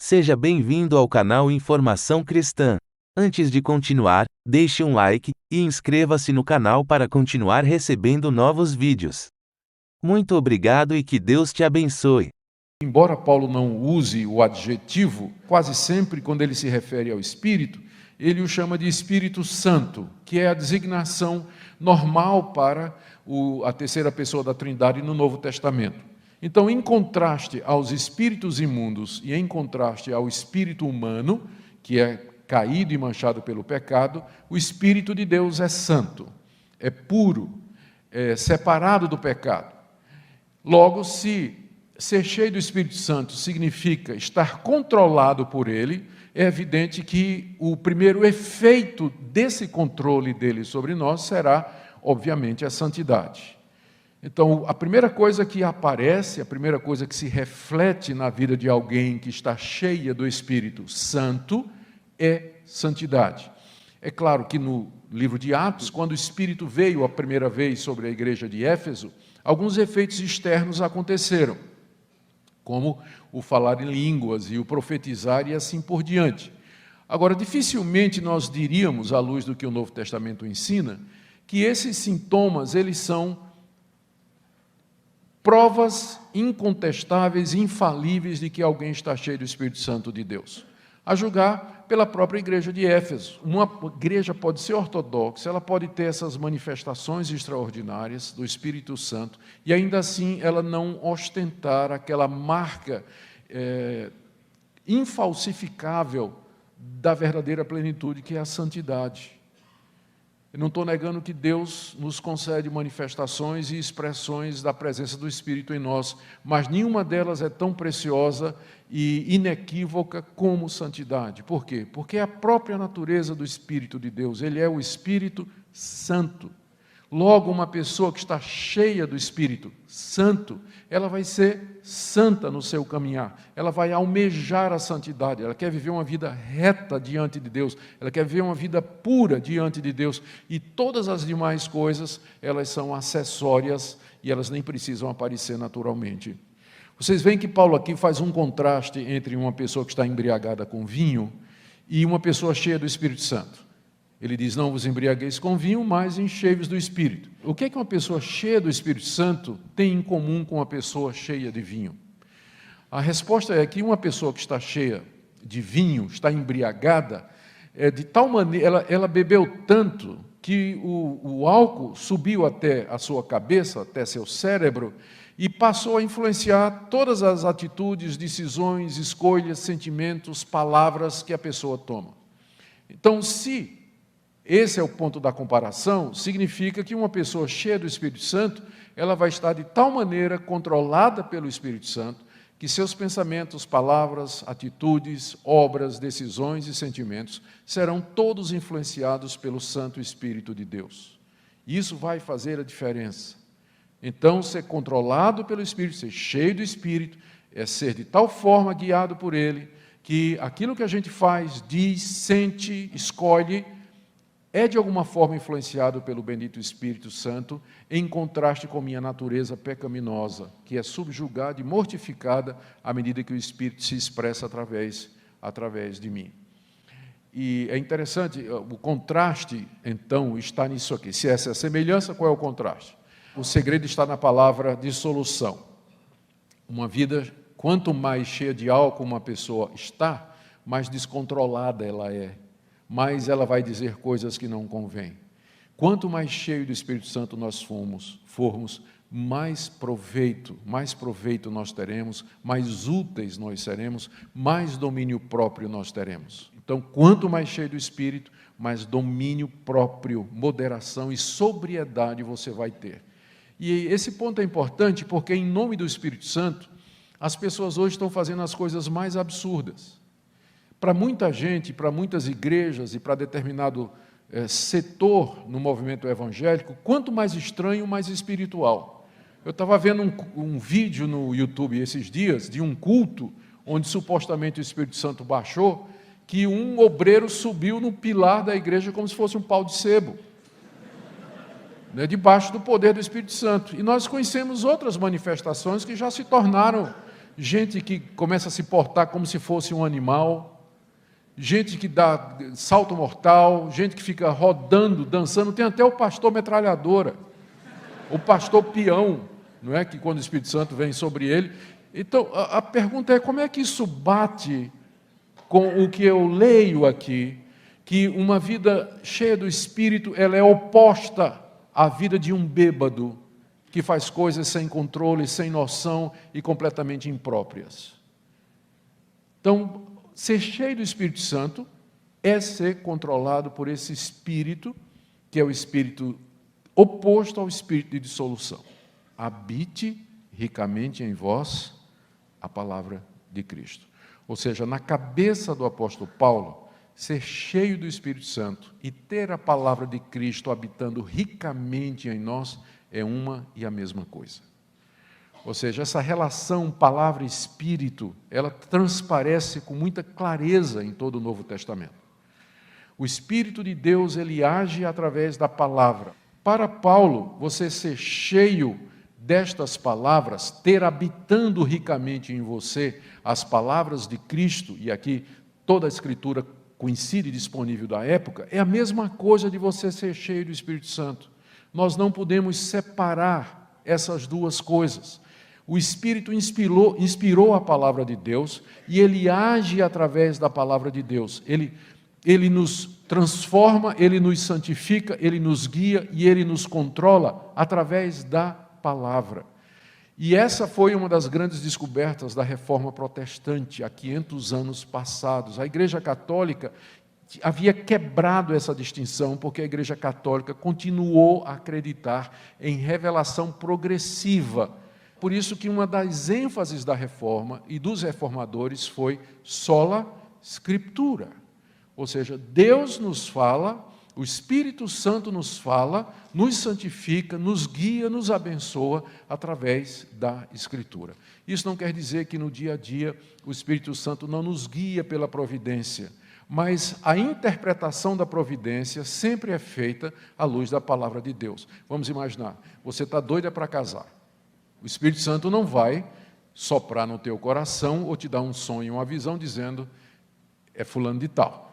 Seja bem-vindo ao canal Informação Cristã. Antes de continuar, deixe um like e inscreva-se no canal para continuar recebendo novos vídeos. Muito obrigado e que Deus te abençoe. Embora Paulo não use o adjetivo, quase sempre quando ele se refere ao Espírito, ele o chama de Espírito Santo, que é a designação normal para a terceira pessoa da Trindade no Novo Testamento. Então, em contraste aos espíritos imundos e em contraste ao espírito humano, que é caído e manchado pelo pecado, o Espírito de Deus é santo, é puro, é separado do pecado. Logo, se ser cheio do Espírito Santo significa estar controlado por ele, é evidente que o primeiro efeito desse controle dele sobre nós será, obviamente, a santidade. Então, a primeira coisa que aparece, a primeira coisa que se reflete na vida de alguém que está cheia do Espírito Santo é santidade. É claro que no livro de Atos, quando o Espírito veio a primeira vez sobre a igreja de Éfeso, alguns efeitos externos aconteceram, como o falar em línguas e o profetizar e assim por diante. Agora, dificilmente nós diríamos, à luz do que o Novo Testamento ensina, que esses sintomas, eles são provas incontestáveis, infalíveis de que alguém está cheio do Espírito Santo de Deus. A julgar pela própria igreja de Éfeso. Uma igreja pode ser ortodoxa, ela pode ter essas manifestações extraordinárias do Espírito Santo, e ainda assim ela não ostentar aquela marca infalsificável da verdadeira plenitude, que é a santidade. Eu não estou negando que Deus nos concede manifestações e expressões da presença do Espírito em nós, mas nenhuma delas é tão preciosa e inequívoca como santidade. Por quê? Porque é a própria natureza do Espírito de Deus, ele é o Espírito Santo. Logo, uma pessoa que está cheia do Espírito Santo, ela vai ser santa no seu caminhar, ela vai almejar a santidade, ela quer viver uma vida reta diante de Deus, ela quer viver uma vida pura diante de Deus, e todas as demais coisas, elas são acessórias e elas nem precisam aparecer naturalmente. Vocês veem que Paulo aqui faz um contraste entre uma pessoa que está embriagada com vinho e uma pessoa cheia do Espírito Santo. Ele diz, não vos embriagueis com vinho, mas enchei-vos do Espírito. O que é que uma pessoa cheia do Espírito Santo tem em comum com uma pessoa cheia de vinho? A resposta é que uma pessoa que está cheia de vinho, está embriagada, de tal maneira, ela bebeu tanto que o álcool subiu até a sua cabeça, até seu cérebro, e passou a influenciar todas as atitudes, decisões, escolhas, sentimentos, palavras que a pessoa toma. Então, se esse é o ponto da comparação, significa que uma pessoa cheia do Espírito Santo, ela vai estar de tal maneira controlada pelo Espírito Santo, que seus pensamentos, palavras, atitudes, obras, decisões e sentimentos serão todos influenciados pelo Santo Espírito de Deus. Isso vai fazer a diferença. Então, ser controlado pelo Espírito, ser cheio do Espírito, é ser de tal forma guiado por Ele, que aquilo que a gente faz, diz, sente, escolhe, é de alguma forma influenciado pelo bendito Espírito Santo, em contraste com minha natureza pecaminosa, que é subjugada e mortificada à medida que o Espírito se expressa através de mim. E é interessante, o contraste, então, está nisso aqui. Se essa é a semelhança, qual é o contraste? O segredo está na palavra dissolução. Uma vida, quanto mais cheia de álcool uma pessoa está, mais descontrolada ela é, mais ela vai dizer coisas que não convêm. Quanto mais cheio do Espírito Santo nós formos, mais proveito nós teremos, mais úteis nós seremos, mais domínio próprio nós teremos. Então, quanto mais cheio do Espírito, mais domínio próprio, moderação e sobriedade você vai ter. E esse ponto é importante porque, em nome do Espírito Santo, as pessoas hoje estão fazendo as coisas mais absurdas. Para muita gente, para muitas igrejas e para determinado setor no movimento evangélico, quanto mais estranho, mais espiritual. Eu estava vendo um vídeo no YouTube esses dias, de um culto, onde supostamente o Espírito Santo baixou, que um obreiro subiu no pilar da igreja como se fosse um pau de sebo, debaixo do poder do Espírito Santo. E nós conhecemos outras manifestações que já se tornaram gente que começa a se portar como se fosse um animal, gente que dá salto mortal, gente que fica rodando, dançando. Tem até o pastor metralhadora, o pastor peão, não é? Que quando o Espírito Santo vem sobre ele. Então, a pergunta é: como é que isso bate com o que eu leio aqui, que uma vida cheia do Espírito, ela é oposta à vida de um bêbado, que faz coisas sem controle, sem noção e completamente impróprias. Então, ser cheio do Espírito Santo é ser controlado por esse Espírito, que é o Espírito oposto ao Espírito de dissolução. Habite ricamente em vós a palavra de Cristo. Ou seja, na cabeça do apóstolo Paulo, ser cheio do Espírito Santo e ter a palavra de Cristo habitando ricamente em nós é uma e a mesma coisa. Ou seja, essa relação palavra-espírito, ela transparece com muita clareza em todo o Novo Testamento. O Espírito de Deus, ele age através da palavra. Para Paulo, você ser cheio destas palavras, ter habitando ricamente em você as palavras de Cristo, e aqui toda a Escritura coincide disponível da época, é a mesma coisa de você ser cheio do Espírito Santo. Nós não podemos separar essas duas coisas. O Espírito inspirou a palavra de Deus e ele age através da palavra de Deus. Ele nos transforma, ele nos santifica, ele nos guia e ele nos controla através da palavra. E essa foi uma das grandes descobertas da Reforma Protestante há 500 anos passados. A Igreja Católica havia quebrado essa distinção, porque a Igreja Católica continuou a acreditar em revelação progressiva. Por isso que uma das ênfases da Reforma e dos reformadores foi sola scriptura. Ou seja, Deus nos fala, o Espírito Santo nos fala, nos santifica, nos guia, nos abençoa através da Escritura. Isso não quer dizer que no dia a dia o Espírito Santo não nos guia pela providência, mas a interpretação da providência sempre é feita à luz da palavra de Deus. Vamos imaginar, você está doida para casar. O Espírito Santo não vai soprar no teu coração ou te dar um sonho, uma visão dizendo, é fulano de tal.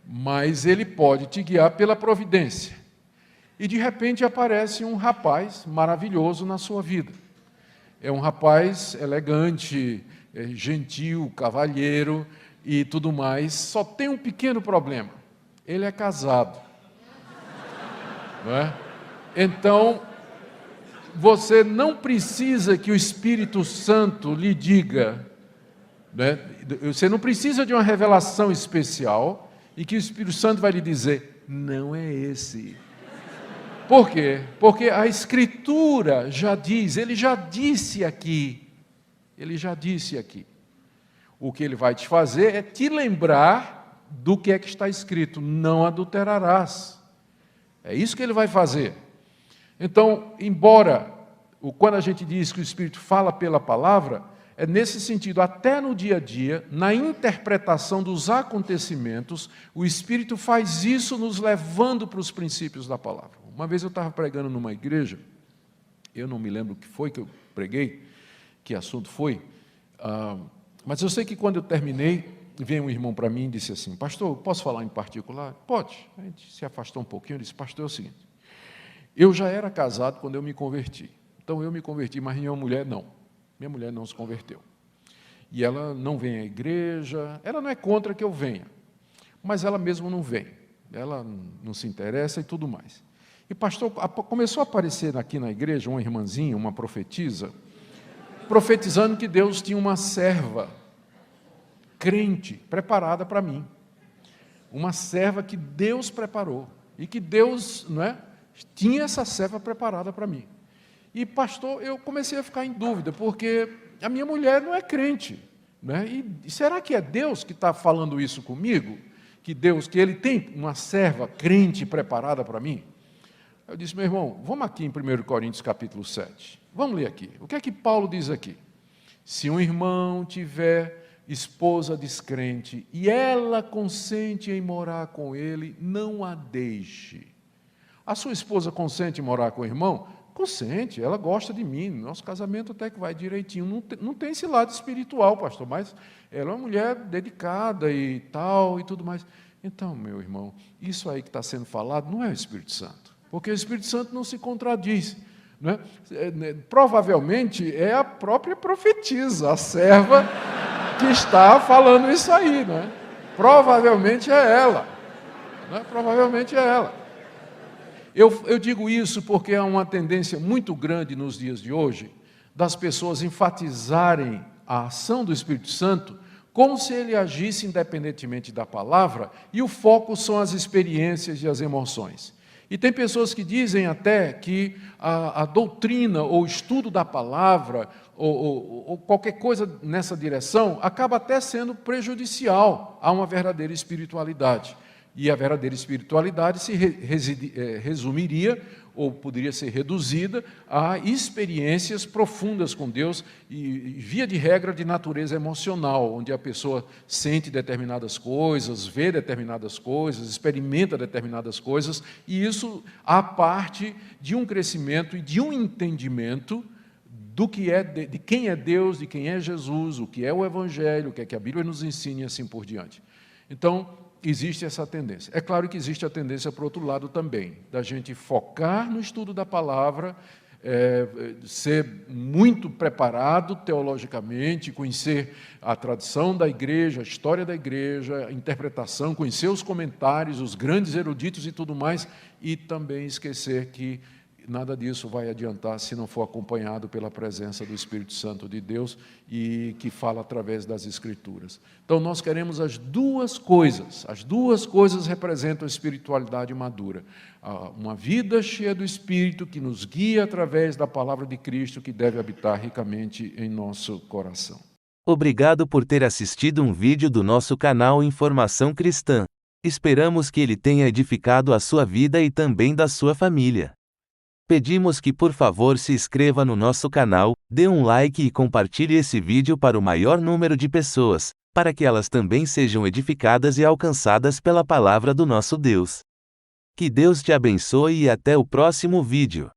Mas ele pode te guiar pela providência. E de repente aparece um rapaz maravilhoso na sua vida. É um rapaz elegante, gentil, cavalheiro e tudo mais. Só tem um pequeno problema. Ele é casado. Não é? Então, você não precisa que o Espírito Santo lhe diga, né? Você não precisa de uma revelação especial e que o Espírito Santo vai lhe dizer, não é esse. Por quê? Porque a Escritura já diz, ele já disse aqui, o que ele vai te fazer é te lembrar do que é que está escrito, não adulterarás. É isso que ele vai fazer. Então, embora, quando a gente diz que o Espírito fala pela palavra, é nesse sentido, até no dia a dia, na interpretação dos acontecimentos, o Espírito faz isso nos levando para os princípios da palavra. Uma vez eu estava pregando numa igreja, eu não me lembro o que foi que eu preguei, que assunto foi, mas eu sei que quando eu terminei, veio um irmão para mim e disse assim, pastor, posso falar em particular? Pode. A gente se afastou um pouquinho e disse, pastor, é o seguinte, eu já era casado quando eu me converti. Então eu me converti, mas minha mulher não. Minha mulher não se converteu. E ela não vem à igreja, ela não é contra que eu venha, mas ela mesmo não vem. Ela não se interessa e tudo mais. E pastor, começou a aparecer aqui na igreja uma irmãzinha, uma profetisa, profetizando que Deus tinha uma serva crente preparada para mim. Uma serva que Deus preparou. E que Deus, não é, tinha essa serva preparada para mim. E, pastor, eu comecei a ficar em dúvida, porque a minha mulher não é crente. Né? E será que é Deus que está falando isso comigo? Que ele tem uma serva crente preparada para mim? Eu disse, meu irmão, vamos aqui em 1 Coríntios capítulo 7. Vamos ler aqui. O que é que Paulo diz aqui? Se um irmão tiver esposa descrente e ela consente em morar com ele, não a deixe. A sua esposa consente em morar com o irmão? Consente, ela gosta de mim, nosso casamento até que vai direitinho. Não tem esse lado espiritual, pastor, mas ela é uma mulher dedicada e tal e tudo mais. Então, meu irmão, isso aí que está sendo falado não é o Espírito Santo, porque o Espírito Santo não se contradiz. Não é? Provavelmente é a própria profetisa, a serva que está falando isso aí. Não é? Provavelmente é ela. Não é? Provavelmente é ela. Eu digo isso porque há uma tendência muito grande nos dias de hoje das pessoas enfatizarem a ação do Espírito Santo como se ele agisse independentemente da palavra, e o foco são as experiências e as emoções. E tem pessoas que dizem até que a doutrina ou o estudo da palavra ou qualquer coisa nessa direção acaba até sendo prejudicial a uma verdadeira espiritualidade. E a verdadeira espiritualidade se resumiria, ou poderia ser reduzida, a experiências profundas com Deus, e via de regra de natureza emocional, onde a pessoa sente determinadas coisas, vê determinadas coisas, experimenta determinadas coisas, e isso há parte de um crescimento e de um entendimento do que é, de quem é Deus, de quem é Jesus, o que é o Evangelho, o que é que a Bíblia nos ensina e assim por diante. Então, existe essa tendência. É claro que existe a tendência para o outro lado também, da gente focar no estudo da palavra, ser muito preparado teologicamente, conhecer a tradição da igreja, a história da igreja, a interpretação, conhecer os comentários, os grandes eruditos e tudo mais, e também esquecer que nada disso vai adiantar se não for acompanhado pela presença do Espírito Santo de Deus e que fala através das Escrituras. Então, nós queremos as duas coisas representam a espiritualidade madura. Uma vida cheia do Espírito que nos guia através da palavra de Cristo que deve habitar ricamente em nosso coração. Obrigado por ter assistido um vídeo do nosso canal Informação Cristã. Esperamos que ele tenha edificado a sua vida e também da sua família. Pedimos que por favor se inscreva no nosso canal, dê um like e compartilhe esse vídeo para o maior número de pessoas, para que elas também sejam edificadas e alcançadas pela palavra do nosso Deus. Que Deus te abençoe e até o próximo vídeo.